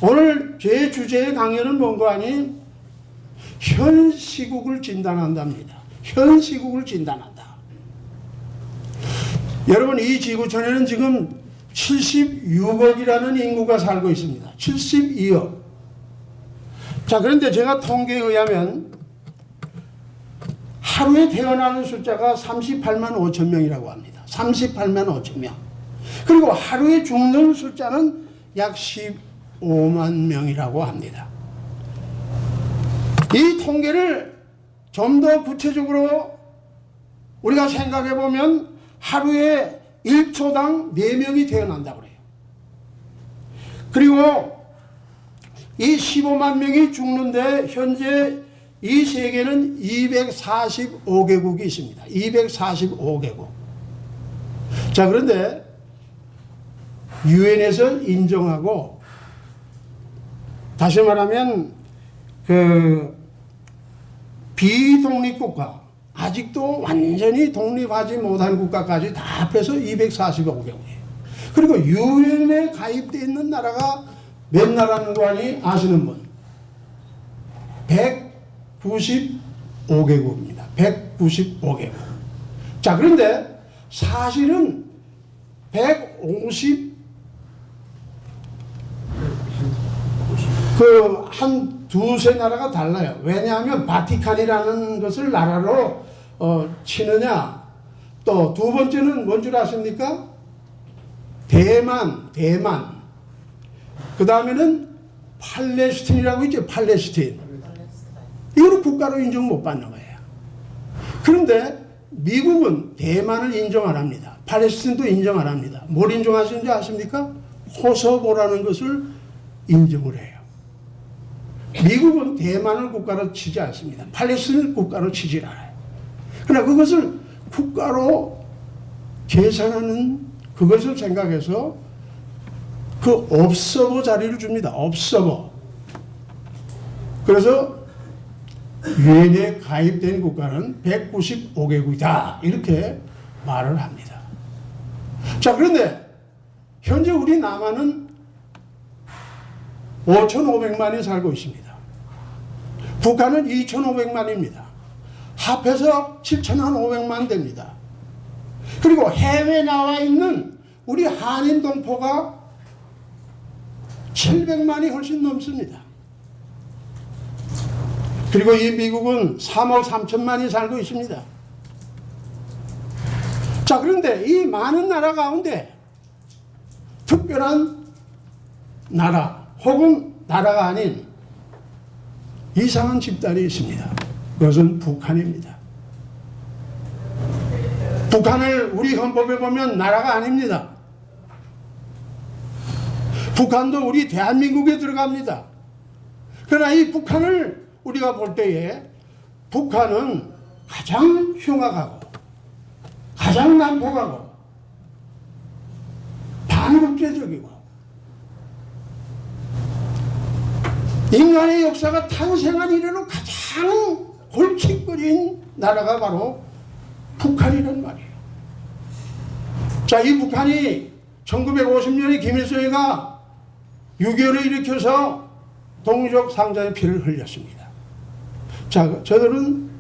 오늘 제 주제의 강연은 뭔가 하니 현 시국을 진단한답니다. 현 시국을 진단한다. 여러분, 이 지구촌에는 지금 76억이라는 인구가 살고 있습니다. 72억. 자, 그런데 제가 통계에 의하면 하루에 태어나는 숫자가 38만 5천 명이라고 합니다. 38만 5천 명. 그리고 하루에 죽는 숫자는 약 15만 명이라고 합니다. 이 통계를 좀 더 구체적으로 우리가 생각해 보면 하루에 1초당 4명이 태어난다고 그래요. 그리고 이 15만 명이 죽는데 현재 이 세계는 245개국이 있습니다. 245개국. 자, 그런데 유엔에서 인정하고, 다시 말하면 비독립국가, 아직도 완전히 독립하지 못한 국가까지 다 합해서 245개국이에요. 그리고 유엔에 가입되어 있는 나라가 몇 나라는 거 아니 아시는 분? 195개국입니다. 195개국. 자, 그런데 사실은 150 한 두세 나라가 달라요. 왜냐하면 바티칸이라는 것을 나라로 치느냐. 또 두 번째는 뭔 줄 아십니까? 대만. 그 다음에는 팔레스틴이라고 있죠. 팔레스틴. 이거는 국가로 인정 못 받는 거예요. 그런데 미국은 대만을 인정 안 합니다. 팔레스틴도 인정 안 합니다. 뭘 인정하시는지 아십니까? 코소보라는 것을 인정을 해요. 미국은 대만을 국가로 치지 않습니다. 팔레스틴을 국가로 치질 않아요. 그러나 그것을 국가로 계산하는 그것을 생각해서 그 옵서버 자리를 줍니다. 옵서버. 그래서 유엔에 가입된 국가는 195개국이다. 이렇게 말을 합니다. 자, 그런데 현재 우리 남한은 5,500만이 살고 있습니다. 북한은 2,500만입니다. 합해서 7,500만 됩니다. 그리고 해외에 나와 있는 우리 한인 동포가 700만이 훨씬 넘습니다. 그리고 이 미국은 3억 3천만이 살고 있습니다. 자, 그런데 이 많은 나라 가운데 특별한 나라 혹은 나라가 아닌 이상한 집단이 있습니다. 그것은 북한입니다. 북한을 우리 헌법에 보면 나라가 아닙니다. 북한도 우리 대한민국에 들어갑니다. 그러나 이 북한을 우리가 볼 때에 북한은 가장 흉악하고 가장 난폭하고 반국제적이고 인간의 역사가 탄생한 이래로 가장 골칫거린 나라가 바로 북한이란 말이에요. 자, 이 북한이 1950년에 김일성이가 6.25를 일으켜서 동족 상자의 피를 흘렸습니다. 자, 저들은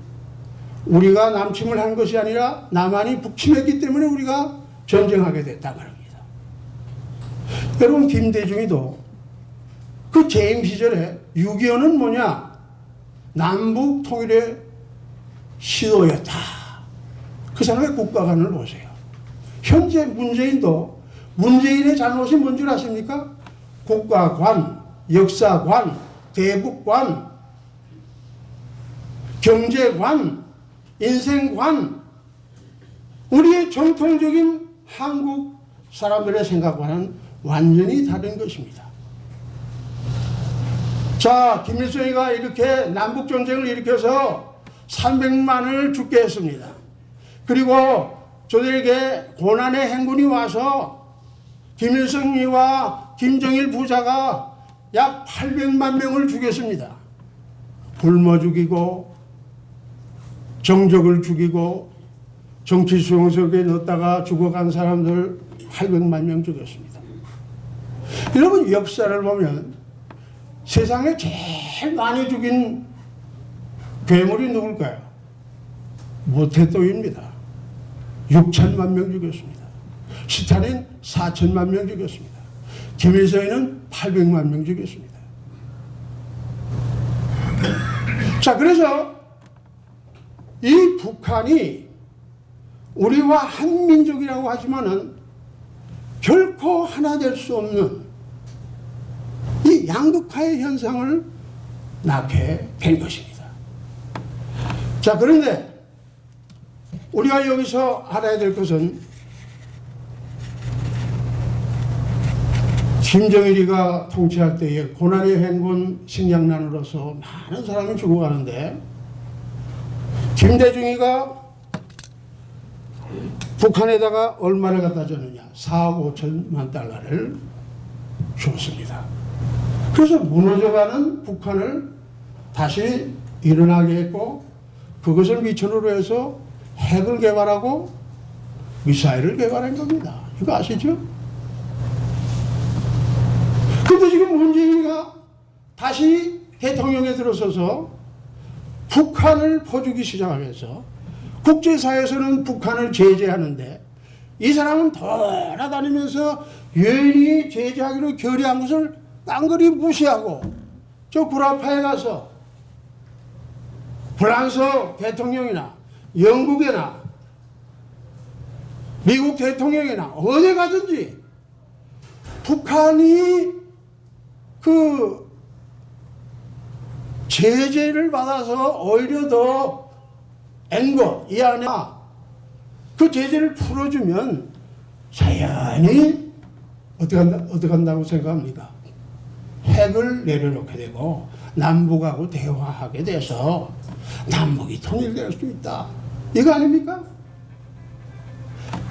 우리가 남침을 한 것이 아니라 남한이 북침했기 때문에 우리가 전쟁하게 됐다고 합니다. 여러분, 김대중이도 그 재임 시절에 6.25는 뭐냐? 남북 통일의 시도였다. 그 사람의 국가관을 보세요. 현재 문재인도 문재인의 잘못이 뭔 줄 아십니까? 국가관, 역사관, 대북관, 경제관, 인생관, 우리의 전통적인 한국 사람들의 생각과는 완전히 다른 것입니다. 자, 김일성이가 이렇게 남북전쟁을 일으켜서 300만을 죽게 했습니다. 그리고 저들에게 고난의 행군이 와서 김일성이와 김정일 부자가 약 800만 명을 죽였습니다. 굶어 죽이고 정적을 죽이고 정치 수용소에 넣었다가 죽어간 사람들 800만 명 죽였습니다. 여러분, 역사를 보면 세상에 제일 많이 죽인 괴물이 누굴까요? 모태또입니다. 6천만 명 죽였습니다. 스탈린 4천만 명 죽였습니다. 김일성이는 800만 명 죽였습니다. 자, 그래서 이 북한이 우리와 한민족이라고 하지만은 결코 하나 될 수 없는 이 양극화의 현상을 낳게 된 것입니다. 자, 그런데 우리가 여기서 알아야 될 것은 김정일이가 통치할 때에 고난의 행군 식량난으로서 많은 사람이 죽어가는데 김대중이가 북한에다가 얼마를 갖다 줬느냐? 4억 5천만 달러를 줬습니다. 그래서 무너져가는 북한을 다시 일어나게 했고 그것을 미천으로 해서 핵을 개발하고 미사일을 개발한 겁니다. 이거 아시죠? 근데 지금 문재인이가 다시 대통령에 들어서서 북한을 퍼주기 시작하면서 국제사회에서는 북한을 제재하는데 이 사람은 돌아다니면서 유엔이 제재하기로 결의한 것을 깡그리 무시하고 저 구라파에 가서 프랑스 대통령이나 영국이나 미국 대통령이나 어디 가든지 북한이 그 제재를 받아서 오히려 더 엔거 이 안에 그 제재를 풀어주면 자연히 어떻게 한다고 생각합니까? 핵을 내려놓게 되고 남북하고 대화하게 돼서 남북이 통일될 수 있다. 이거 아닙니까?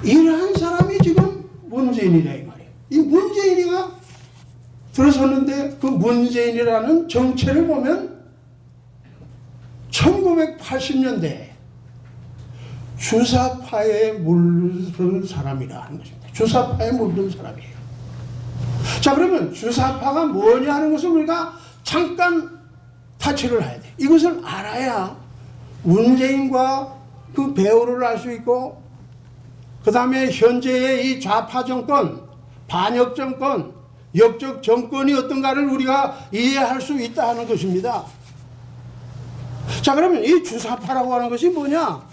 이러한 사람이 지금 문재인이라 이 말이에요. 이 문재인이가 들어섰는데 그 문재인이라는 정체를 보면 1980년대 주사파에 물든 사람이라 하는 것입니다. 주사파에 물든 사람이에요. 자, 그러면 주사파가 뭐냐 하는 것을 우리가 잠깐 타치를 해야 돼. 이것을 알아야 문재인과 그 배후를 알 수 있고 그 다음에 현재의 이 좌파 정권, 반역 정권, 역적 정권이 어떤가를 우리가 이해할 수 있다 하는 것입니다. 자, 그러면 이 주사파라고 하는 것이 뭐냐?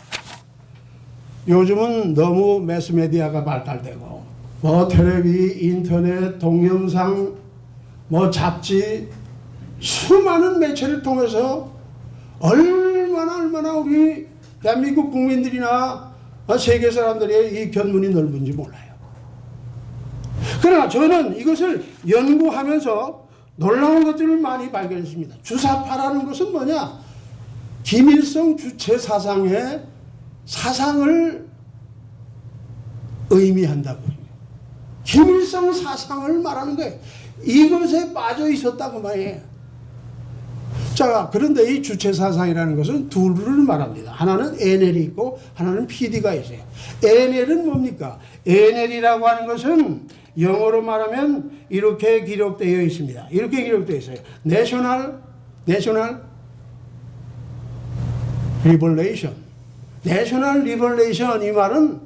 요즘은 너무 매스메디아가 발달되고 뭐 텔레비, 인터넷, 동영상, 뭐 잡지 수많은 매체를 통해서 얼마나 우리 대한민국 국민들이나 세계 사람들의 이 견문이 넓은지 몰라요. 그러나 저는 이것을 연구하면서 놀라운 것들을 많이 발견했습니다. 주사파라는 것은 뭐냐? 김일성 주체 사상의 사상을 의미한다고. 김일성 사상을 말하는 거예요. 이것에 빠져 있었다고 말이에요. 자, 그런데 이 주체 사상이라는 것은 둘을 말합니다. 하나는 NL이 있고 하나는 PD가 있어요. NL은 뭡니까? NL이라고 하는 것은 영어로 말하면 이렇게 기록되어 있습니다. 이렇게 기록되어 있어요. National Liberation. National Liberation 이 말은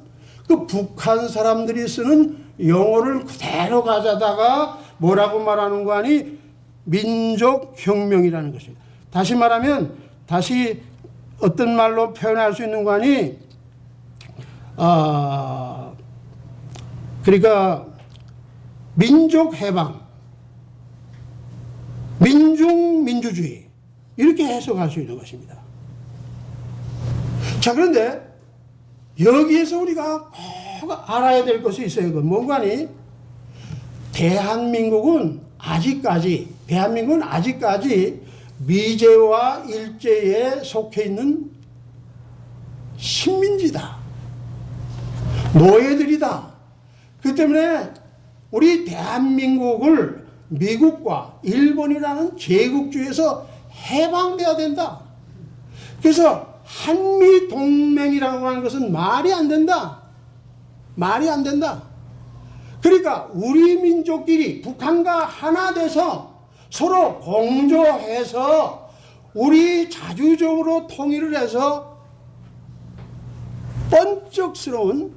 그 북한 사람들이 쓰는 영어를 그대로 가져다가 뭐라고 말하는 거 아니? 민족혁명이라는 것입니다. 다시 말하면 다시 어떤 말로 표현할 수 있는 거 아니? 그러니까 민족해방, 민중민주주의 이렇게 해석할 수 있는 것입니다. 자, 그런데 여기에서 우리가 꼭 알아야 될 것이 있어요. 그 뭔가니? 대한민국은 아직까지 미제와 일제에 속해 있는 식민지다. 노예들이다. 그 때문에 우리 대한민국을 미국과 일본이라는 제국주의에서 해방돼야 된다. 그래서 한미동맹이라고 하는 것은 말이 안 된다. 말이 안 된다. 그러니까 우리 민족끼리 북한과 하나 돼서 서로 공조해서 우리 자주적으로 통일을 해서 번쩍스러운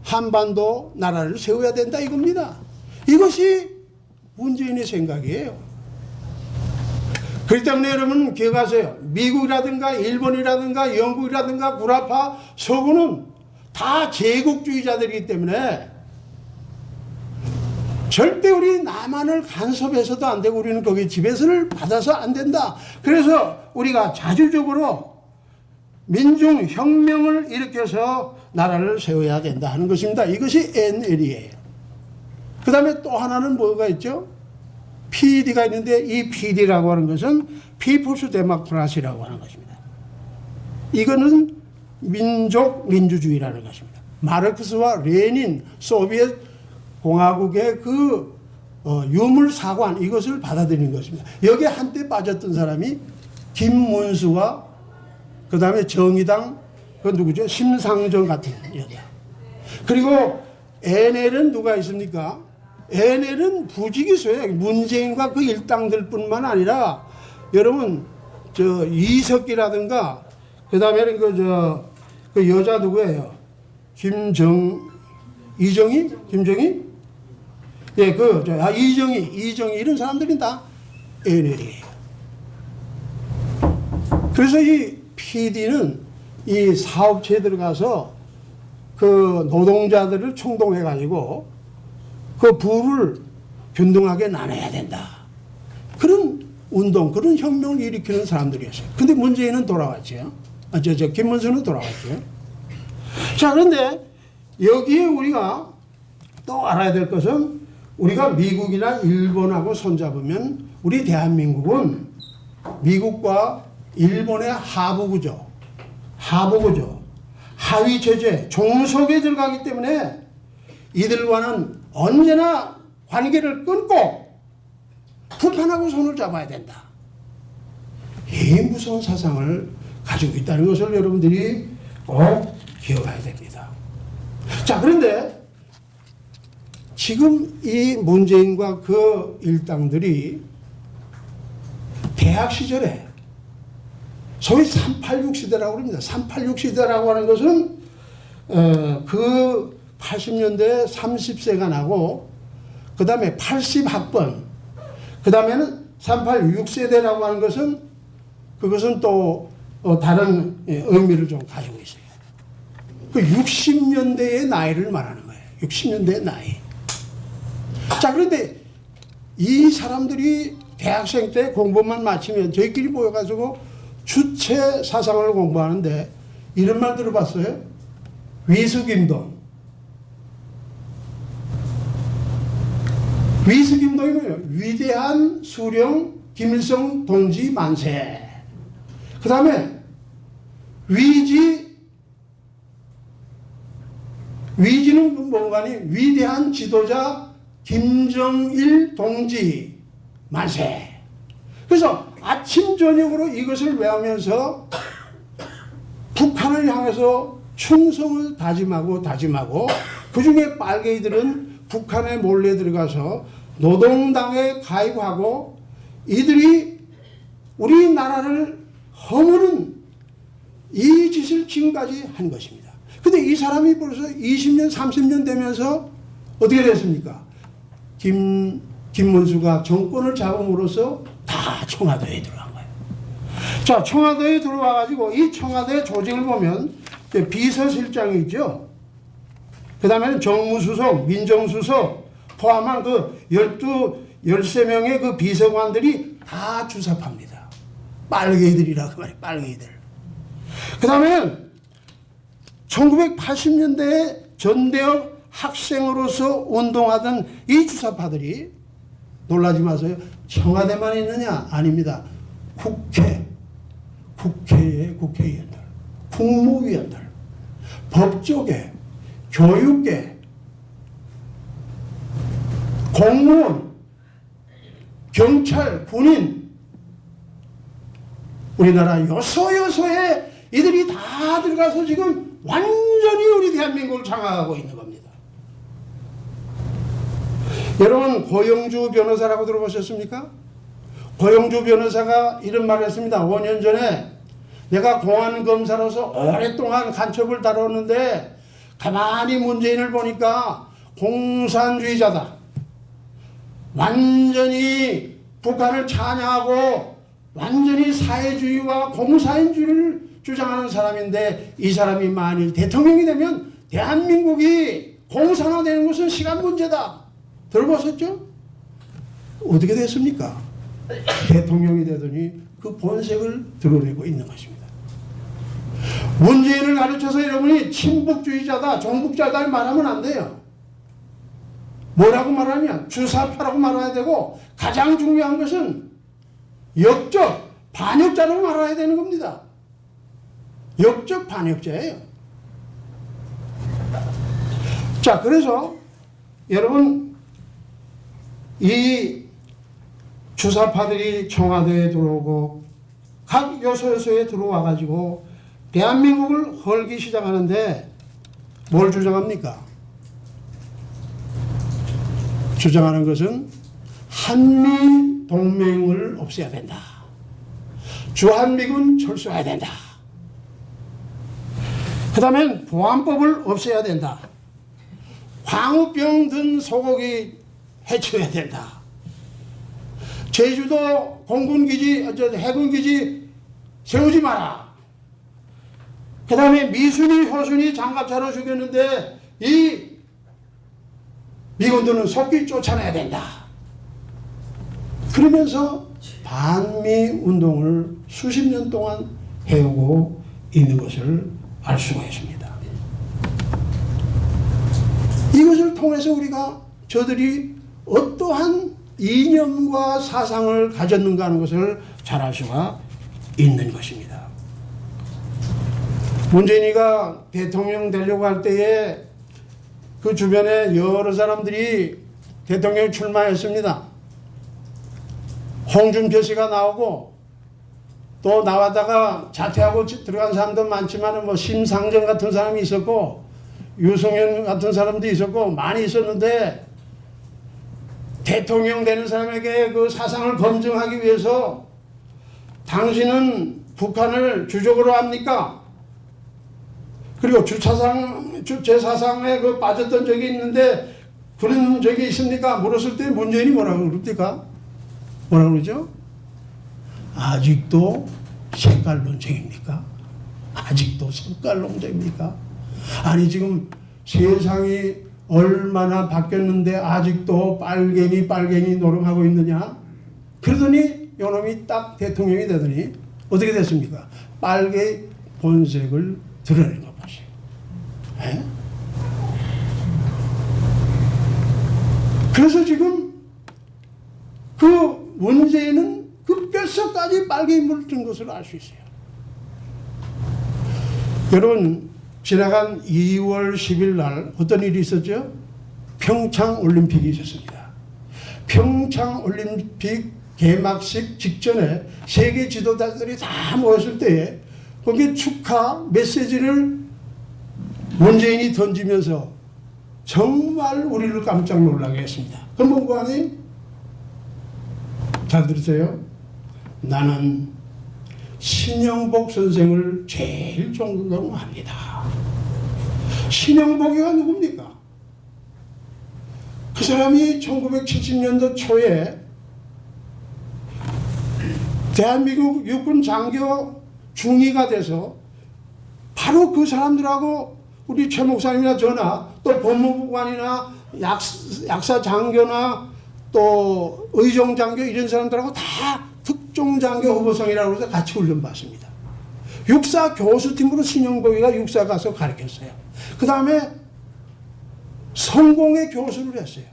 한반도 나라를 세워야 된다 이겁니다. 이것이 문재인의 생각이에요. 그렇기 때문에 여러분 기억하세요. 미국이라든가 일본이라든가 영국이라든가 구라파 서구는 다 제국주의자들이기 때문에 절대 우리 남한을 간섭해서도 안 되고 우리는 거기 지배선을 받아서 안 된다. 그래서 우리가 자주적으로 민중혁명을 일으켜서 나라를 세워야 된다 하는 것입니다. 이것이 NL이에요. 그 다음에 또 하나는 뭐가 있죠? PD가 있는데 이 PD라고 하는 것은 People's Democracy라고 하는 것입니다. 이거는 민족민주주의라는 것입니다. 마르크스와 레닌 소비에트 공화국의 그 유물사관 이것을 받아들인 것입니다. 여기에 한때 빠졌던 사람이 김문수와 그 다음에 정의당 그 누구죠? 심상정 같은 여자. 그리고 NL은 누가 있습니까? NL은 부지기수예요. 문재인과 그 일당들뿐만 아니라 여러분 저 이석기라든가 그 다음에는 그 여자 누구예요? 이정희? 예, 이정희 이런 사람들이 다 NL이에요. 그래서 이 PD는 이 사업체에 들어가서 그 노동자들을 총동해가지고 그 부를 균등하게 나눠야 된다. 그런 운동, 그런 혁명을 일으키는 사람들이었어요. 근데 문재인은 돌아왔죠. 김문수는 돌아왔죠. 자, 그런데 여기에 우리가 또 알아야 될 것은 우리가 미국이나 일본하고 손잡으면 우리 대한민국은 미국과 일본의 하부구조, 하위 체제, 종속에 들어가기 때문에 이들과는 언제나 관계를 끊고 북한하고 손을 잡아야 된다. 이 무서운 사상을 가지고 있다는 것을 여러분들이 꼭 기억해야 됩니다. 자, 그런데 지금 이 문재인과 그 일당들이 대학 시절에 소위 386 시대라고 합니다. 386 시대라고 하는 것은 그 80년대 30세가 나고 그 다음에 80학번 그 다음에는 386 세대라고 하는 것은 그것은 또 다른 의미를 좀 가지고 있어요. 그 60년대의 나이를 말하는 거예요. 60년대의 나이. 자, 그런데 이 사람들이 대학생 때 공부만 마치면 저희끼리 모여가지고 주체 사상을 공부하는데 이런 말 들어봤어요? 위수김동. 위수김동이 뭐예요? 위대한 수령 김일성 동지 만세. 그 다음에 위지는 뭔가니? 위대한 지도자 김정일 동지 만세. 그래서 아침 저녁으로 이것을 외우면서 북한을 향해서 충성을 다짐하고 그 중에 빨갱이들은 북한에 몰래 들어가서 노동당에 가입하고 이들이 우리나라를 허무는 이 짓을 지금까지 한 것입니다. 근데 이 사람이 벌써 20년 30년 되면서 어떻게 됐습니까? 김문수가 정권을 잡음으로써 다 청와대에 들어간 거예요. 자, 청와대에 들어와가지고 이 청와대 조직을 보면 비서실장이 있죠. 그 다음에는 정무수석, 민정수석 포함한 그 13명의 그 비서관들이 다 주사파입니다. 빨갱이들이라고 말해요. 빨갱이들. 그 다음에는 1980년대에 전대협 학생으로서 운동하던 이 주사파들이 놀라지 마세요. 청와대만 있느냐? 아닙니다. 국회의 국회의원들, 국무위원들, 법조계, 교육계, 공무원, 경찰, 군인, 우리나라 요소요소에 이들이 다 들어가서 지금 완전히 우리 대한민국을 장악하고 있는 겁니다. 여러분 고영주 변호사라고 들어보셨습니까? 고영주 변호사가 이런 말을 했습니다. 5년 전에 내가 공안검사로서 오랫동안 간첩을 다뤘는데 가만히 문재인을 보니까 공산주의자다. 완전히 북한을 찬양하고 완전히 사회주의와 공산주의를 주장하는 사람인데 이 사람이 만일 대통령이 되면 대한민국이 공산화되는 것은 시간 문제다. 들어보셨죠? 어떻게 됐습니까? 대통령이 되더니 그 본색을 드러내고 있는 것입니다. 문재인을 가르쳐서 여러분이 친북주의자다, 종북자다 말하면 안 돼요. 뭐라고 말하냐? 주사파라고 말해야 되고 가장 중요한 것은 역적, 반역자라고 말해야 되는 겁니다. 역적, 반역자예요. 자, 그래서 여러분 이 주사파들이 청와대에 들어오고 각 요소요소에 들어와 가지고 대한민국을 헐기 시작하는데 뭘 주장합니까? 주장하는 것은 한미 동맹을 없애야 된다. 주한미군 철수해야 된다. 그 다음에 보안법을 없애야 된다. 광우병 든 소고기 해쳐야 된다. 제주도 공군기지, 해군기지 세우지 마라. 그 다음에 미순이, 효순이 장갑차로 죽였는데 이 미군들은 속히 쫓아내야 된다. 그러면서 반미 운동을 수십 년 동안 해오고 있는 것을 알 수가 있습니다. 이것을 통해서 우리가 저들이 어떠한 이념과 사상을 가졌는가 하는 것을 잘 알 수가 있는 것입니다. 문재인이가 대통령 되려고 할 때에 그 주변에 여러 사람들이 대통령 출마했습니다. 홍준표 씨가 나오고 또 나왔다가 자퇴하고 들어간 사람도 많지만 뭐 심상정 같은 사람이 있었고 유승현 같은 사람도 있었고 많이 있었는데 대통령 되는 사람에게 그 사상을 검증하기 위해서 당신은 북한을 주적으로 합니까? 그리고 제 사상에 그 빠졌던 적이 있는데 그런 적이 있습니까? 물었을 때 문재인이 뭐라고 그럽니까? 뭐라고 그러죠? 아직도 색깔 논쟁입니까? 아직도 색깔 논쟁입니까? 아니 지금 세상이 얼마나 바뀌었는데 아직도 빨갱이 노름하고 있느냐? 그러더니 요놈이 딱 대통령이 되더니 어떻게 됐습니까? 빨개 본색을 드러낸 거 보세요. 에? 그래서 지금 그 문재인은 그 뼛속까지 빨갱이 물을 든 것을 알 수 있어요. 여러분 지나간 2월 10일 날 어떤 일이 있었죠? 평창 올림픽이 있었습니다. 평창 올림픽 개막식 직전에 세계 지도자들이 다 모였을 때에 거기에 축하 메시지를 문재인이 던지면서 정말 우리를 깜짝 놀라게 했습니다. 그건 뭔고 아니? 잘 들으세요. 나는 신영복 선생을 제일 존경합니다. 신영복이가 누굽니까? 그 사람이 1970년도 초에 대한민국 육군 장교 중위가 돼서 바로 그 사람들하고 우리 최 목사님이나 저나 또 법무부관이나 약사 장교나 또 의정 장교 이런 사람들하고 다 특종장교 후보성이라고 해서 같이 훈련 받습니다. 육사 교수팀으로 신영복이가 육사 가서 가르쳤어요. 그 다음에 성공의 교수를 했어요.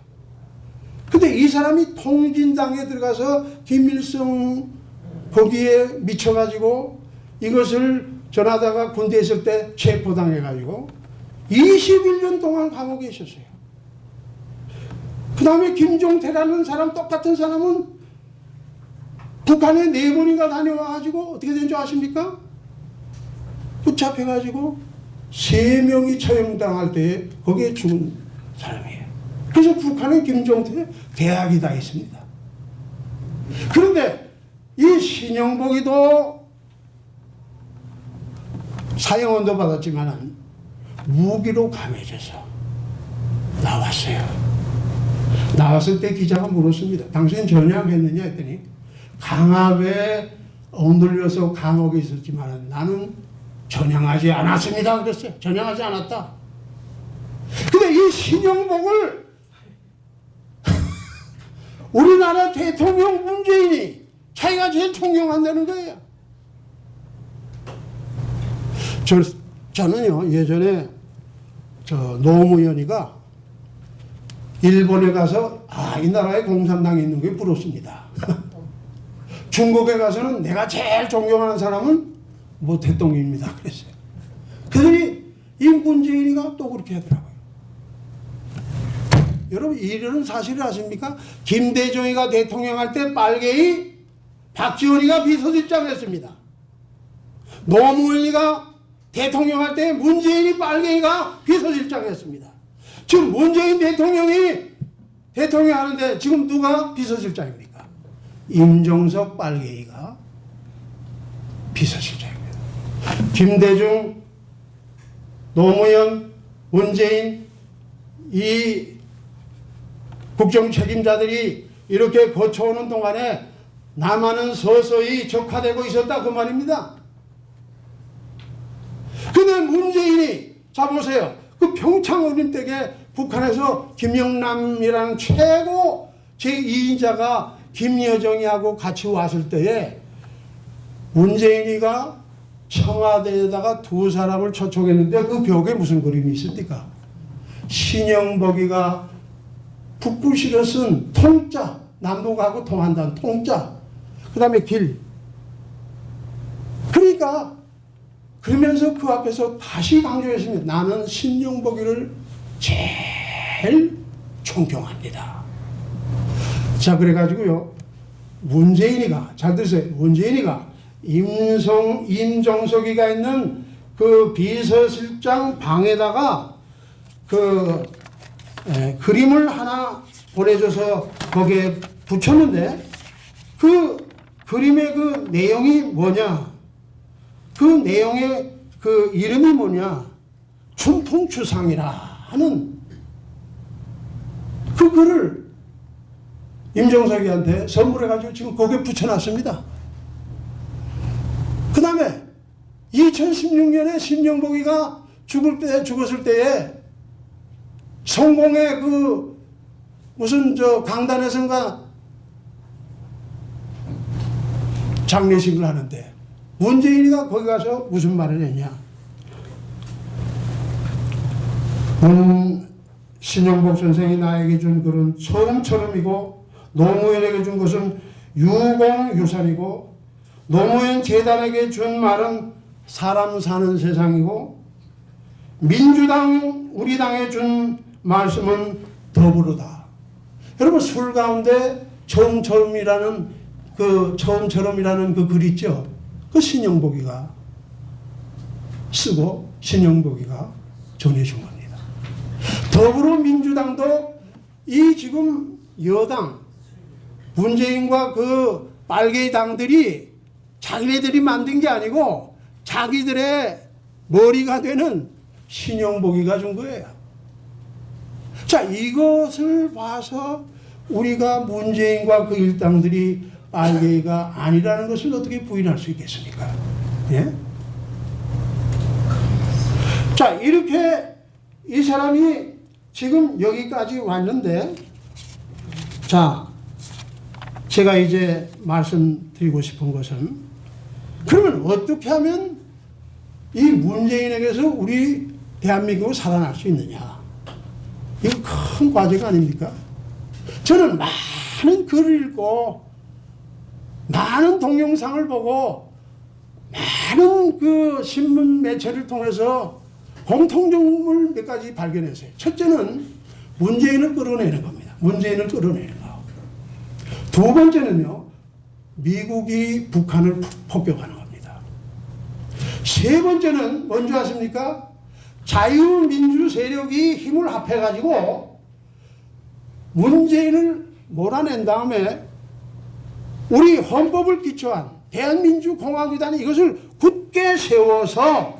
근데 이 사람이 통진당에 들어가서 김일성 거기에 미쳐가지고 이것을 전하다가 군대에 있을 때 체포당해가지고 21년 동안 감옥에 있었어요. 그 다음에 김종태라는 사람 똑같은 사람은 북한에 4번인가 다녀와가지고 어떻게 된 줄 아십니까? 붙잡혀가지고 3명이 처형당할 때 거기에 죽은 사람이에요. 그래서 북한에 김종태 대학이 다 있습니다. 그런데 신영복이도 사형언도 받았지만 무기로 감해져서 나왔어요. 나왔을 때 기자가 물었습니다. 당신 전향했느냐 했더니 강압에 억눌려서 감옥에 있었지만 나는 전향하지 않았습니다. 그랬어요. 전향하지 않았다. 근데 이 신영복을 우리나라 대통령 문재인이 자기가 제일 존경한다는 거예요. 저는요, 예전에 노무현이가 일본에 가서 이 나라에 공산당이 있는 게 부럽습니다. 중국에 가서는 내가 제일 존경하는 사람은 대통령입니다. 그랬어요. 그러니 이 문재인이가 또 그렇게 하더라고요. 여러분 이런 사실을 아십니까? 김대중이가 대통령 할 때 빨개이, 박지원이가 비서실장 했습니다. 노무현이가 대통령 할 때 문재인이 빨갱이가 비서실장 했습니다. 지금 문재인 대통령이 대통령 하는데 지금 누가 비서실장입니까? 임종석 빨갱이가 비서실장입니다. 김대중, 노무현, 문재인 이 국정 책임자들이 이렇게 거쳐오는 동안에 남한은 서서히 적화되고 있었다 그 말입니다. 근데 문재인이 자 보세요. 그 평창올림픽에 북한에서 김영남이라는 최고 제2인자가 김여정이하고 같이 왔을 때에 문재인이가 청와대에다가 두 사람을 초청했는데 그 벽에 무슨 그림이 있습니까? 신영복이가 북부시로 쓴 통자, 남북하고 통한다는 통자, 그 다음에 길. 그러니까 그러면서 그 앞에서 다시 강조했습니다. 나는 신영복이를 제일 존경합니다. 자, 그래가지고요, 문재인이가, 잘 들으세요. 문재인이가 임종석이가 있는 그 비서실장 방에다가 그림을 하나 보내줘서 거기에 붙였는데 그 그림의 그 내용이 뭐냐? 그 내용의 그 이름이 뭐냐? 춘풍추상이라 하는 그 글을 임종석이한테 선물해가지고 지금 거기에 붙여놨습니다. 그 다음에 2016년에 신영복이가 죽었을 때에 성공의 그 무슨 강단에선가 장례식을 하는데 문재인이가 거기 가서 무슨 말을 했냐? 신영복 선생이 나에게 준 글은 처음처럼이고 노무현에게 준 것은 유공유산이고 노무현 재단에게 준 말은 사람 사는 세상이고 민주당 우리 당에 준 말씀은 더불어다. 여러분 술 가운데 처음처럼이라는 그 글 있죠. 그 신영복이가 쓰고 신영복이가 전해준 겁니다. 더불어민주당도 이 지금 여당 문재인과 그 빨갱이 당들이 자기네들이 만든 게 아니고 자기들의 머리가 되는 신영복이가 준 거예요. 자, 이것을 봐서 우리가 문재인과 그 일당들이 빨갱이가 아니라는 것을 어떻게 부인할 수 있겠습니까? 예? 자, 이렇게 이 사람이 지금 여기까지 왔는데, 자, 제가 이제 말씀드리고 싶은 것은, 그러면 어떻게 하면 이 문재인에게서 우리 대한민국을 살아날 수 있느냐? 이거 큰 과제가 아닙니까? 저는 많은 글을 읽고 많은 동영상을 보고 많은 그 신문 매체를 통해서 공통점을 몇 가지 발견했어요. 첫째는 문재인을 끌어내는 겁니다. 문재인을 끌어내는 거. 두 번째는요, 미국이 북한을 폭격하는 겁니다. 세 번째는 뭔지 아십니까? 자유민주 세력이 힘을 합해가지고 문재인을 몰아낸 다음에 우리 헌법을 기초한 대한민주공화국이라는 이것을 굳게 세워서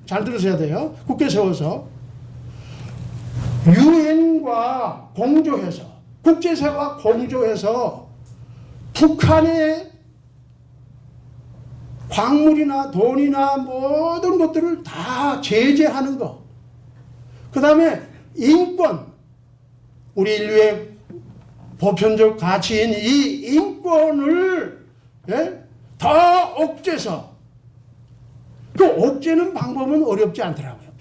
잘 들으셔야 돼요. 굳게 세워서 유엔과 공조해서 국제사회와 공조해서 북한의 광물이나 돈이나 모든 것들을 다 제재하는 것. 그 다음에 인권, 우리 인류의 보편적 가치인 이 인권을 더 억제해서, 그 억제는 방법은 어렵지 않더라고요.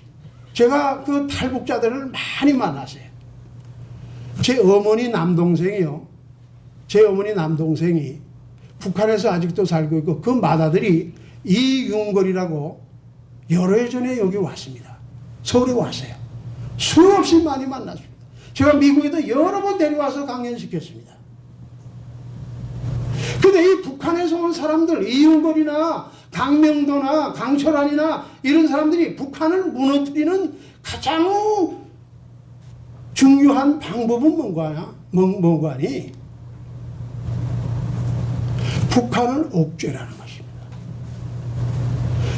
제가 그 탈북자들을 많이 만났어요. 제 어머니 남동생이 북한에서 아직도 살고 있고, 그 맏아들이 이윤걸이라고 여러 해 전에 여기 왔습니다. 서울에 왔어요. 수없이 많이 만났습니다. 제가 미국에도 여러 번 데려와서 강연시켰습니다. 근데 이 북한에서 온 사람들, 이윤걸이나 강명도나 강철환이나 이런 사람들이 북한을 무너뜨리는 가장 중요한 방법은 뭔가니? 북한을 억제라는 것입니다.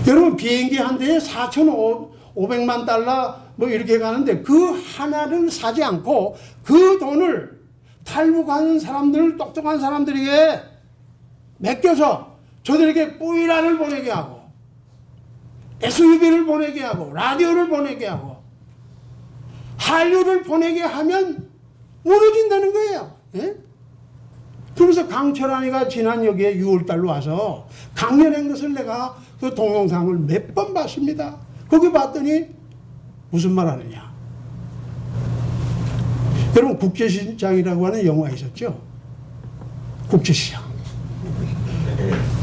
여러분, 비행기 한 대에 4,500만 달러 뭐 이렇게 가는데 그 하나를 사지 않고 그 돈을 탈북하는 사람들, 똑똑한 사람들에게 맡겨서 저들에게 뿌이라를 보내게 하고 SUV를 보내게 하고 라디오를 보내게 하고 한류를 보내게 하면 무너진다는 거예요. 예? 그러면서 강철환이가 지난 여기에 6월달로 와서 강연한 것을 내가 그 동영상을 몇 번 봤습니다. 거기 봤더니 무슨 말 하느냐. 여러분, 국제시장이라고 하는 영화 있었죠? 국제시장.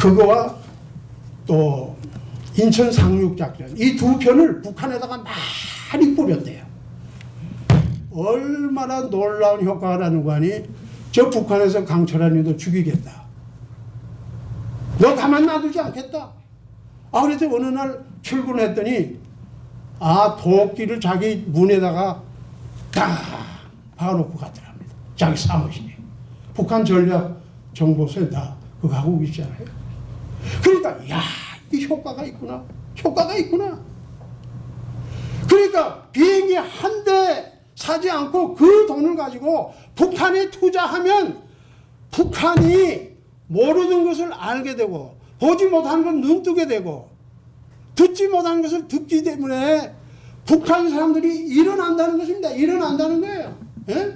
그거와 또 인천 상륙작전, 이 두 편을 북한에다가 많이 뿌렸대요. 얼마나 놀라운 효과가 나는 거 아니? 저 북한에서 강철환이도 죽이겠다. 너 가만 놔두지 않겠다. 그래서 어느 날 출근했더니 도끼를 자기 문에다가 딱 박아놓고 가더랍니다. 자기 사무실에. 북한 전략정보센터 그거 하고 있잖아요. 그러니까 이 효과가 있구나. 그러니까 비행기 한 대 사지 않고 그 돈을 가지고 북한에 투자하면 북한이 모르는 것을 알게 되고 보지 못한 걸 눈뜨게 되고 듣지 못한 것을 듣기 때문에 북한 사람들이 일어난다는 것입니다. 일어난다는 거예요. 예?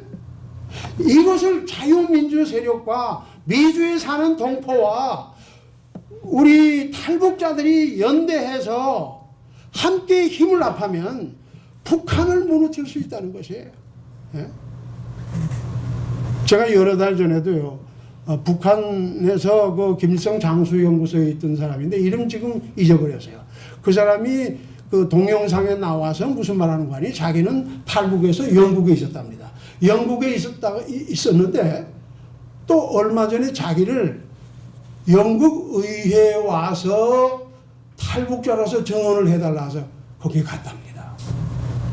이것을 자유민주 세력과 미주에 사는 동포와 우리 탈북자들이 연대해서 함께 힘을 합하면 북한을 무너뜨릴 수 있다는 것이에요. 예? 제가 여러 달 전에도요, 북한에서 그 김일성 장수연구소에 있던 사람인데 이름 지금 잊어버렸어요. 그 사람이 그 동영상에 나와서 무슨 말하는 거 아니? 자기는 탈북해서 영국에 있었답니다. 영국에 있었는데 또 얼마 전에 자기를 영국 의회에 와서 탈북자로서 증언을 해달라 해서 거기에 갔답니다.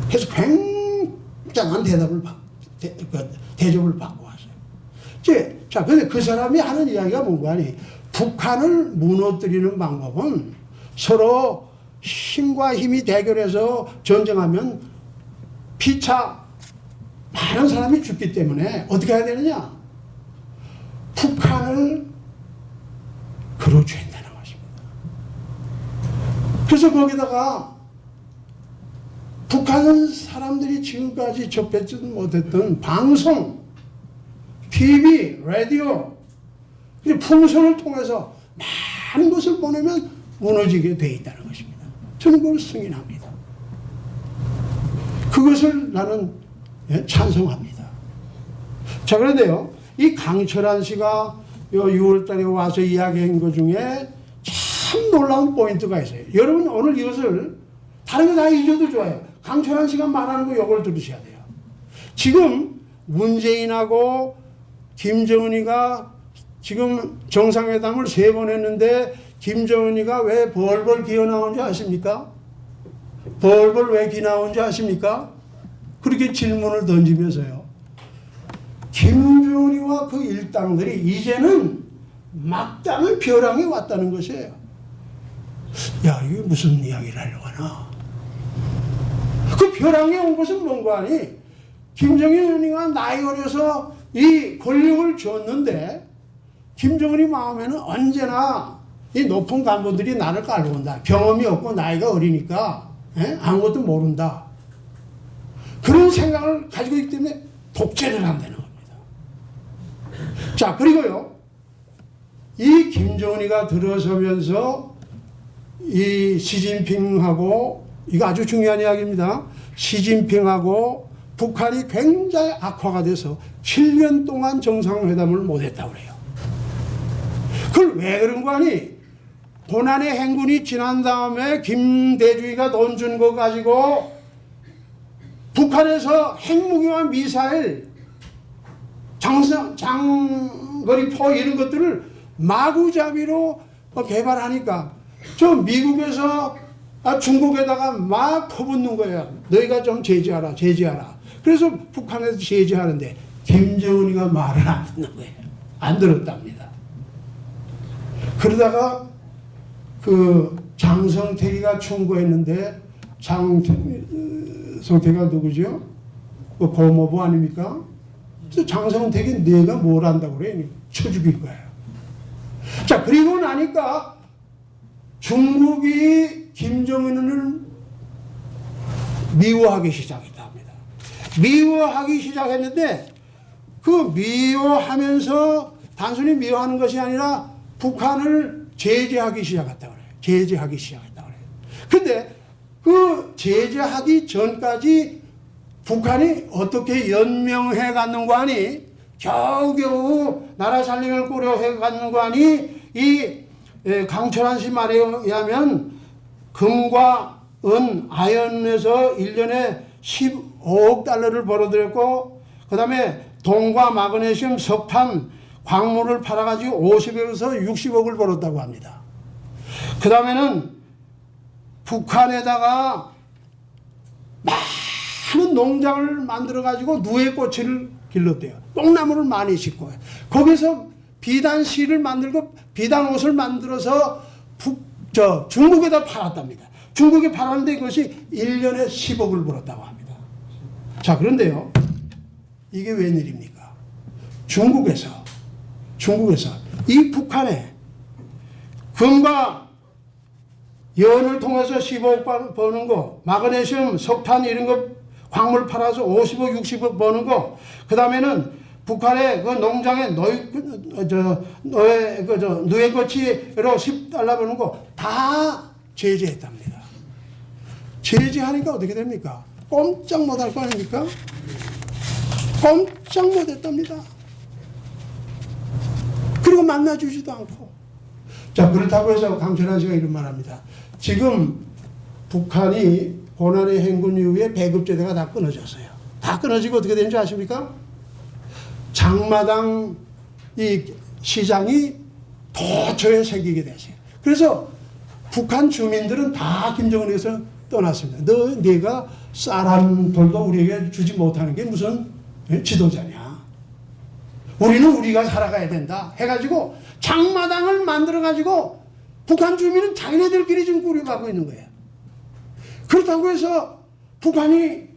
그래서 굉장한 대접을 받고 왔어요. 자, 근데 그 사람이 하는 이야기가 뭔가 하니, 북한을 무너뜨리는 방법은 서로 힘과 힘이 대결해서 전쟁하면 피차 많은 사람이 죽기 때문에 어떻게 해야 되느냐? 북한을 끌어줘야 된다는 것입니다. 그래서 거기다가 북한 사람들이 지금까지 접했지 못했던 방송, TV, 라디오, 풍선을 통해서 많은 것을 보내면 무너지게 돼 있다는 것입니다. 저는 그걸 승인합니다. 그것을 나는 찬성합니다. 자, 그런데요, 이 강철환 씨가 6월 달에 와서 이야기한 것 중에 참 놀라운 포인트가 있어요. 여러분, 오늘 이것을 다른 거 다 잊어도 좋아요. 강철환 씨가 말하는 거 이걸 들으셔야 돼요. 지금 문재인하고 김정은이가 지금 정상회담을 3번 했는데 김정은이가 왜 벌벌 기어 나온 줄 아십니까? 벌벌 왜 기 나온 줄 아십니까? 그렇게 질문을 던지면서요. 김정은이와 그 일당들이 이제는 막다른 벼랑이 왔다는 것이에요. 야, 이게 무슨 이야기를 하려고 하나? 그 벼랑이 온 것은 뭔가 하니, 김정은이가 나이 어려서 이 권력을 줬는데, 김정은이 마음에는 언제나 이 높은 간부들이 나를 깔아온다. 경험이 없고 나이가 어리니까 아무것도 모른다. 그런 생각을 가지고 있기 때문에 독재를 한다는 겁니다. 자, 그리고요, 이 김정은이가 들어서면서 이 시진핑하고, 이거 아주 중요한 이야기입니다. 시진핑하고 북한이 굉장히 악화가 돼서 7년 동안 정상회담을 못했다고 그래요. 그걸 왜 그런 거 아니? 고난의 행군이 지난 다음에 김대중이가 돈 준 거 가지고 북한에서 핵무기와 미사일, 장거리 포 이런 것들을 마구잡이로 개발하니까 저 미국에서 중국에다가 막 퍼붓는 거예요. 너희가 좀 제재하라, 제재하라. 그래서 북한에서 제재하는데 김정은이가 말을 안 듣는 거예요. 안 들었답니다. 그러다가 그 장성택이가 충고했는데, 장성택이가 누구죠? 그 고모부 아닙니까? 그래서 장성택이 내가 뭘 한다고 그래? 쳐 죽인 거예요. 자, 그리고 나니까 중국이 김정은을 미워하기 시작했다 합니다. 미워하기 시작했는데, 그 미워하면서 단순히 미워하는 것이 아니라 북한을 제재하기 시작했다 그래요. 제재하기 시작했다 그래요. 근데 그 제재하기 전까지 북한이 어떻게 연명해 갔는 거 아니? 겨우겨우 나라 살림을 고려해 갔는 거 아니? 이 강철한 씨 말에 의하면 금과 은, 아연에서 1년에 15억 달러를 벌어들였고, 그 다음에 동과 마그네슘, 석탄, 광물을 팔아가지고 50에서 60억을 벌었다고 합니다. 그 다음에는 북한에다가 많은 농장을 만들어가지고 누에꽃을 길렀대요. 뽕나무를 많이 심고, 거기서 비단실을 만들고 비단 옷을 만들어서 중국에다 팔았답니다. 중국에 팔았는데 그것이 1년에 10억을 벌었다고 합니다. 자, 그런데요, 이게 웬일입니까? 중국에서 이 북한에 금과 연을 통해서 15억 버는 거, 마그네슘, 석탄 이런 거 광물 팔아서 50억, 60억 버는 거, 그 다음에는 북한의 그 농장에 누에거치로 10달러 버는 거 다 제재했답니다. 제재하니까 어떻게 됩니까? 꼼짝 못할 거 아닙니까? 꼼짝 못했답니다. 그리고 만나주지도 않고. 자, 그렇다고 해서 강철한 씨가 이런 말 합니다. 지금 북한이 고난의 행군 이후에 배급제도가 다 끊어졌어요. 다 끊어지고 어떻게 되는지 아십니까? 장마당 이 시장이 도처에 생기게 됐어요. 그래서 북한 주민들은 다 김정은에서 떠났습니다. 내가 쌀한돌도 우리에게 주지 못하는 게 무슨 지도자냐. 우리는 우리가 살아가야 된다 해가지고 장마당을 만들어가지고 북한 주민은 자기네들끼리 지금 꾸려가고 있는 거예요. 그렇다고 해서 북한이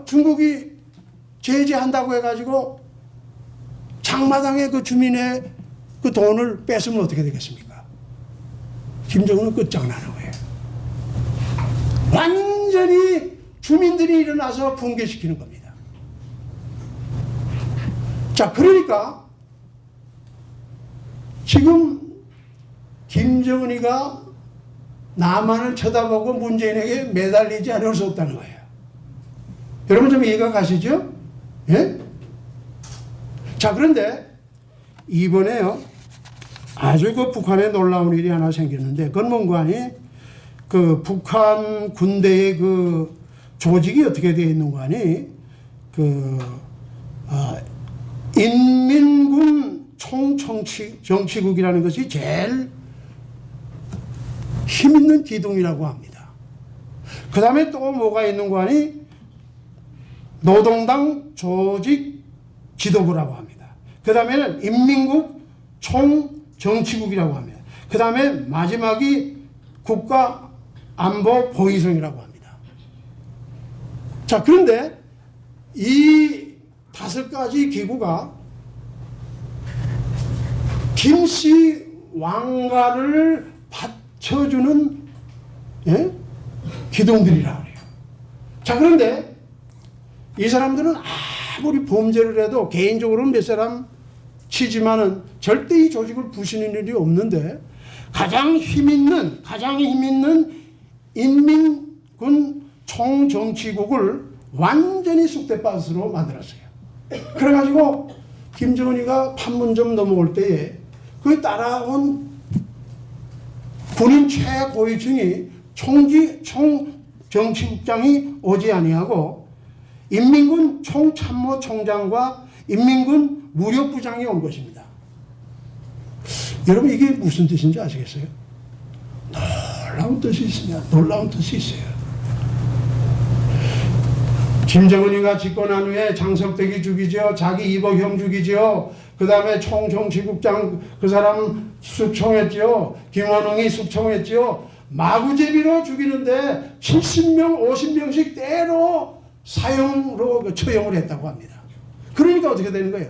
중국이 제재한다고 해가지고 장마당의 그 주민의 그 돈을 뺏으면 어떻게 되겠습니까? 김정은은 끝장나는 거예요. 완전히 주민들이 일어나서 붕괴시키는 겁니다. 자, 그러니까 지금 김정은이가 남한을 쳐다보고 문재인에게 매달리지 않을 수 없다는 거예요. 여러분 좀 이해가 가시죠? 예? 자, 그런데 이번에요, 아주 그 북한에 놀라운 일이 하나 생겼는데, 그건 뭔가 하니, 그 북한 군대의 그 조직이 어떻게 되어 있는 거 아니, 인민군 총정치국이라는 것이 제일 힘 있는 기둥이라고 합니다. 그 다음에 또 뭐가 있는 거 아니, 노동당 조직 지도부라고 합니다. 그 다음에는 인민국 총정치국이라고 합니다. 그 다음에 마지막이 국가안보보위성이라고 합니다. 자, 그런데 이 5가지 기구가 김씨 왕가를 받쳐주는 기둥들이라고 해요. 자, 그런데 이 사람들은 아무리 범죄를 해도 개인적으로는 몇 사람 치지만은 절대 이 조직을 부수는 일이 없는데 가장 힘있는 인민군 총정치국을 완전히 쑥대밭으로 만들었어요. 그래가지고 김정은이가 판문점 넘어올 때에 그 따라온 군인 최고위층이 총정치국장이 오지 아니하고 인민군 총참모총장과 인민군 무력부장이 온 것입니다. 여러분, 이게 무슨 뜻인지 아시겠어요? 놀라운 뜻이 있습니다. 놀라운 뜻이 있어요. 김정은이가 집권한 후에 장석택이 죽이죠. 자기 이복형 죽이죠. 그 다음에 총정치국장 그 사람 숙청했죠. 김원웅이 숙청했죠. 마구제비로 죽이는데 70명, 50명씩 때로 사형으로 처형을 했다고 합니다. 그러니까 어떻게 되는 거예요?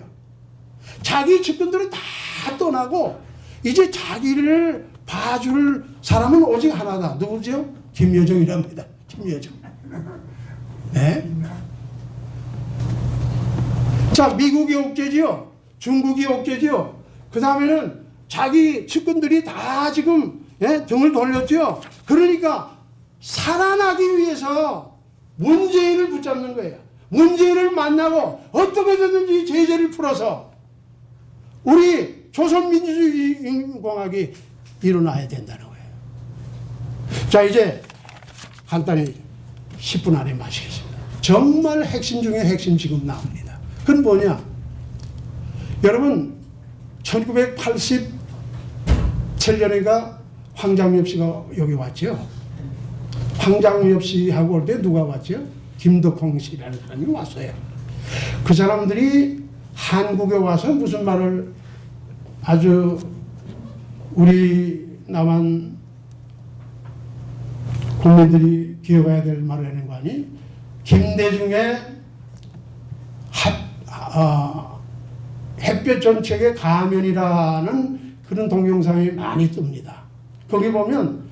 자기 측근들은 다 떠나고 이제 자기를 봐줄 사람은 오직 하나다. 누구죠? 김여정이랍니다. 김여정. 네? 자, 미국이 옥죄지요. 중국이 옥죄지요. 그 다음에는 자기 측근들이 다 지금 등을 돌렸죠. 그러니까 살아나기 위해서 문재인을 붙잡는 거예요. 문재인을 만나고 어떻게 되든지 제재를 풀어서 우리 조선민주주의공화국이 일어나야 된다는 거예요. 자, 이제 간단히 10분 안에 마치겠습니다. 정말 핵심 중에 핵심 지금 나옵니다. 그건 뭐냐? 여러분, 1987년에가 황장엽 씨가 여기 왔죠. 황장엽 씨하고 올 때 누가 왔죠? 김덕홍 씨라는 사람이 왔어요. 그 사람들이 한국에 와서 무슨 말을 아주 우리 남한 국민들이 기억해야 될 말을 하는 거 아니? 김대중의 햇볕 정책의 가면이라는 그런 동영상이 많이 뜹니다. 거기 보면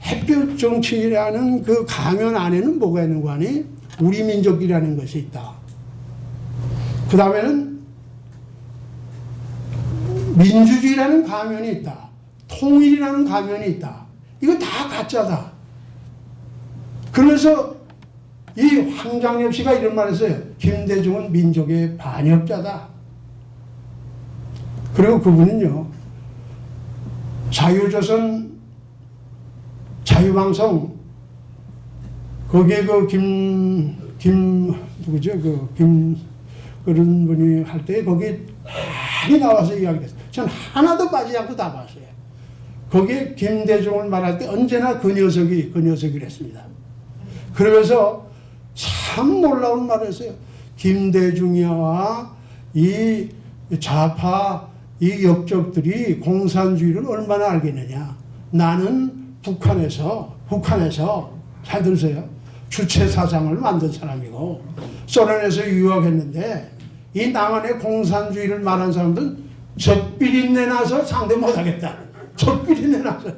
햇볕 정책이라는 그 가면 안에는 뭐가 있는 거 아니? 우리 민족이라는 것이 있다. 그 다음에는 민주주의라는 가면이 있다. 통일이라는 가면이 있다. 이거 다 가짜다. 그러면서 이 황장엽 씨가 이런 말을 했어요. 김대중은 민족의 반역자다. 그리고 그분은요, 자유조선 자유방송 거기에 누구죠? 그런 분이 할 때 거기 많이 나와서 이야기를 했어요. 전 하나도 빠지지 않고 다 봤어요. 거기에 김대중을 말할 때 언제나 그 녀석이라 했습니다. 그러면서 참 놀라운 말을 했어요. 김대중이와 이 좌파 이 역적들이 공산주의를 얼마나 알겠느냐. 나는 북한에서 잘 들으세요. 주체 사상을 만든 사람이고 소련에서 유학했는데 이 남한의 공산주의를 말한 사람들은 적비린내 나서 상대 못하겠다. 적비린내 나서.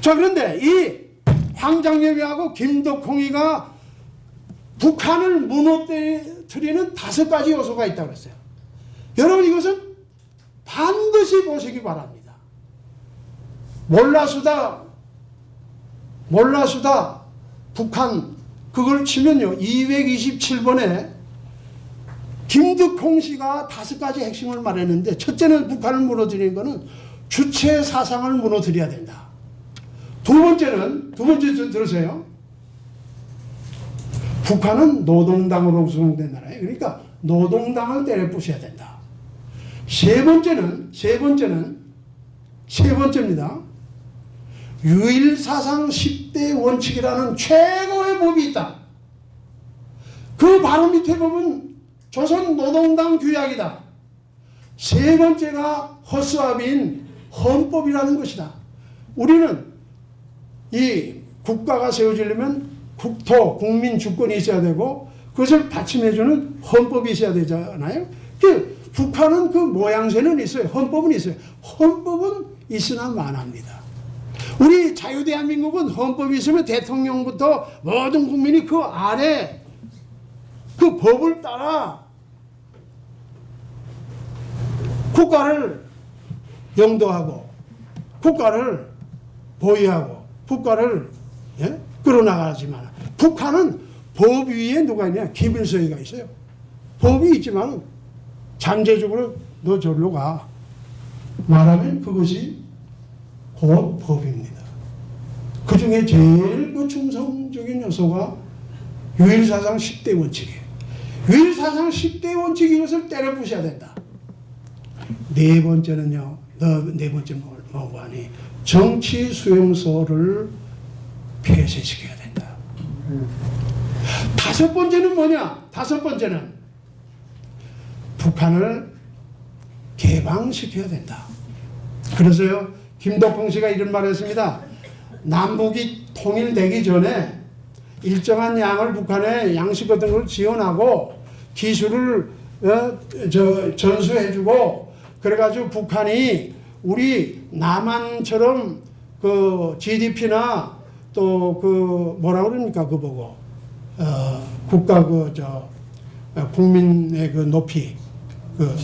자, 그런데 이 황장엽이하고 김덕홍이가 북한을 무너뜨리는 5가지 요소가 있다고 했어요. 여러분, 이것은 반드시 보시기 바랍니다. 몰라수다 북한 그걸 치면요 227번에 김덕홍 씨가 5가지 핵심을 말했는데, 첫째는 북한을 무너뜨리는 것은 주체 사상을 무너뜨려야 된다. 두 번째 들으세요. 북한은 노동당으로 구성된 나라예요. 그러니까 노동당을 때려 부셔야 된다. 세 번째입니다. 유일사상 10대 원칙이라는 최고의 법이 있다. 그 바로 밑에 보면 조선 노동당 규약이다. 세 번째가 허수아비인 헌법이라는 것이다. 우리는 이 국가가 세워지려면 국토, 국민 주권이 있어야 되고 그것을 받침해주는 헌법이 있어야 되잖아요. 북한은 그 모양새는 있어요. 헌법은 있어요. 헌법은 있으나 만합니다. 우리 자유대한민국은 헌법이 있으면 대통령부터 모든 국민이 그 안에 그 법을 따라 국가를 영도하고 국가를 보위하고 국가를 끌어나가지만 북한은 법 위에 누가 있냐? 김일성이가 있어요. 법이 있지만 잠재적으로 너 저리로 가 말하면 그것이 곧 법입니다. 그 중에 제일 그 충성적인 요소가 유일사상 10대 원칙이에요. 유일사상 10대 원칙 이것을 때려 부셔야 된다. 네 번째는요. 네 번째 뭐고 하니 정치 수용소를 폐쇄시켜야 된다. 다섯 번째는 뭐냐? 다섯 번째는 북한을 개방시켜야 된다. 그래서요. 김덕봉 씨가 이런 말을 했습니다. 남북이 통일되기 전에 일정한 양을 북한에 양식 같은 걸 지원하고 기술을 전수해주고 그래가지고 북한이 우리 남한처럼 그 GDP나 또 그 뭐라 그럽니까 그 보고 국가 국민의 그 높이 그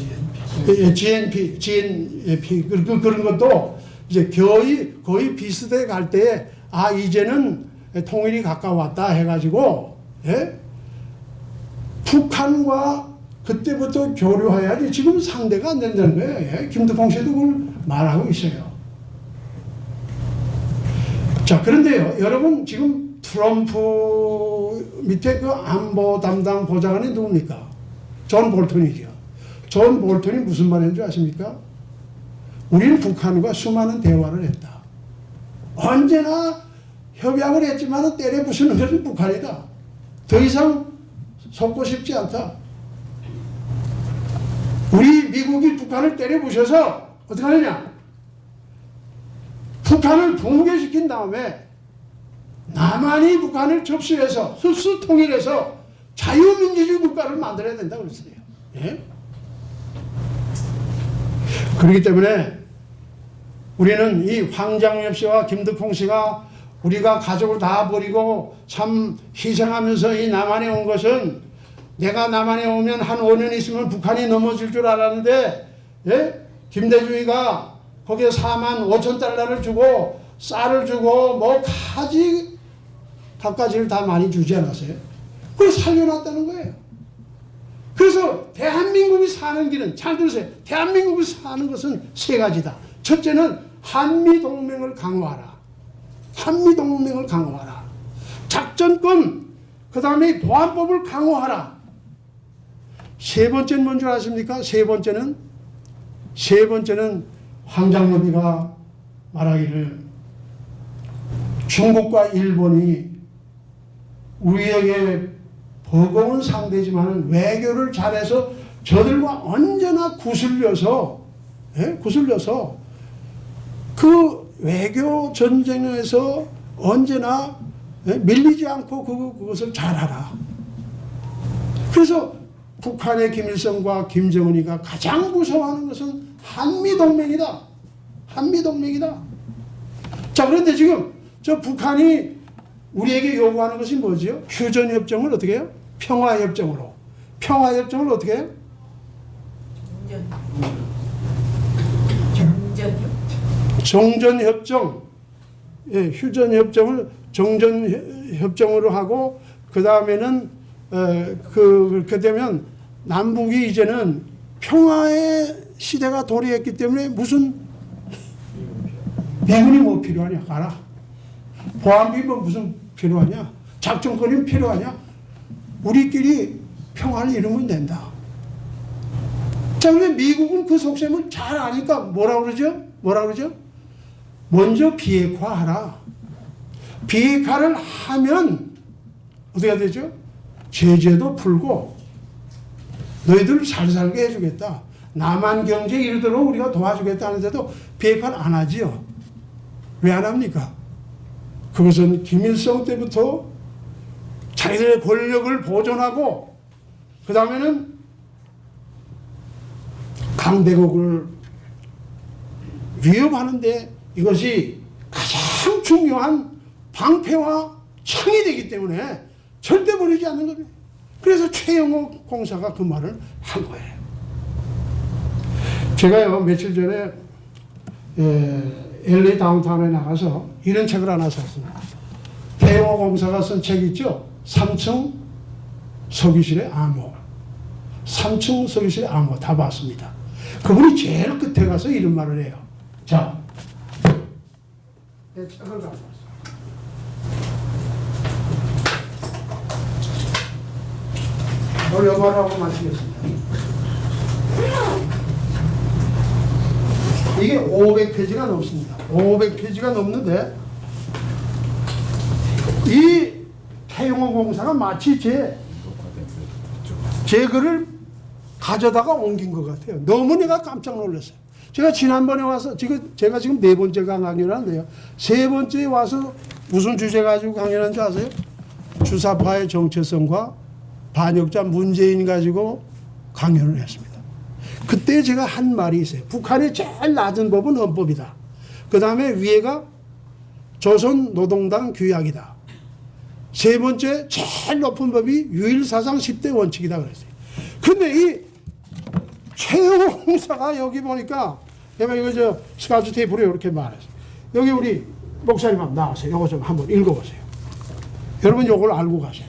GNP 그런 것도 이제 거의 비슷해 갈 때에 이제는 통일이 가까웠다 해가지고 북한과 그때부터 교류해야지 지금 상대가 안 된다는 거예요. 김덕봉 씨도 그걸 말하고 있어요. 자, 그런데요, 여러분 지금 트럼프 밑에 그 안보 담당 보좌관이 누굽니까? 존 볼턴이죠. 존 볼턴이 무슨 말인 줄 아십니까? 우리는 북한과 수많은 대화를 했다. 언제나 협약을 했지만 때려 부수는 것은 북한이다. 더 이상 속고 싶지 않다. 우리 미국이 북한을 때려 부셔서 어떻게 하느냐? 북한을 붕괴시킨 다음에 남한이 북한을 접수해서 흡수 통일해서 자유민주주의 국가를 만들어야 된다고 그랬어요. 예? 그렇기 때문에 우리는 이 황장엽 씨와 김덕봉 씨가 우리가 가족을 다 버리고 참 희생하면서 이 남한에 온 것은 내가 남한에 오면 한 5년 있으면 북한이 넘어질 줄 알았는데 김대중이가 거기에 45,000달러를 주고 쌀을 주고 뭐 가지 닭가지를 다 많이 주지 않았어요? 그걸 살려놨다는 거예요. 그래서 대한민국이 사는 길은 잘 들으세요. 대한민국이 사는 것은 세 가지다. 첫째는 한미동맹을 강화하라. 한미동맹을 강화하라. 작전권, 그 다음에 보안법을 강화하라. 세 번째는 뭔지 아십니까? 세 번째는 황장엽이가 말하기를 중국과 일본이 우리에게 버거운 상대지만 외교를 잘해서 저들과 언제나 구슬려서 그 외교 전쟁에서 언제나 밀리지 않고 그것을 잘하라. 그래서 북한의 김일성과 김정은이가 가장 무서워하는 것은 한미동맹이다. 한미동맹이다. 자, 그런데 지금 저 북한이 우리에게 요구하는 것이 뭐지요? 휴전협정을 어떻게 해요? 평화협정으로. 평화협정을 어떻게 해요? 정전협정. 예, 휴전협정을 정전협정으로 하고 그 다음에는 그렇게 되면 남북이 이제는 평화의 시대가 도래했기 때문에 무슨 미군이 뭐 필요하냐? 가라. 보안비 뭐 무슨 필요하냐? 작전권이 필요하냐? 우리끼리 평화를 이루면 된다. 자, 근데 미국은 그 속셈을 잘 아니까 뭐라 그러죠? 먼저 비핵화하라. 비핵화를 하면 어떻게 되죠? 제재도 풀고 너희들 잘 살게 해주겠다. 남한경제 이르도록 우리가 도와주겠다는데도 비핵화를 안 하지요. 왜 안 합니까? 그것은 김일성 때부터 자기들의 권력을 보존하고 그 다음에는 강대국을 위협하는데 이것이 가장 중요한 방패와 창이 되기 때문에 절대 버리지 않는 겁니다. 그래서 최영호 공사가 그 말을 한 거예요. 제가요 며칠 전에 LA 다운타운에 나가서 이런 책을 하나 샀습니다. 최영호 공사가 쓴 책 있죠. 3층 서기실의 암호. 3층 서기실의 암호 다 봤습니다. 그분이 제일 끝에 가서 이런 말을 해요. 자, 내 책을 갖고 왔어. 말하고 마치겠습니다. 이게 500페이지가 넘습니다. 500페이지가 넘는데 이 태용호 공사가 마치 제 글을 가져다가 옮긴 것 같아요. 너무 내가 깜짝 놀랐어요. 제가 지난번에 와서 제가 지금 4번째 강연을 하는데요. 3번째에 와서 무슨 주제 가지고 강연한 줄 아세요? 주사파의 정체성과 반역자 문재인 가지고 강연을 했습니다. 그때 제가 한 말이 있어요. 북한의 제일 낮은 법은 헌법이다. 그 다음에 위에가 조선노동당 규약이다. 3번째 제일 높은 법이 유일사상 10대 원칙이다 그랬어요. 근데 이 최영호 공사가 여기 보니까 제가 이거 스카우트 테이프로 이렇게 말했어요. 여기 우리 목사님 한번 나와서 이거 좀 한번 읽어보세요. 여러분 이걸 알고 가세요.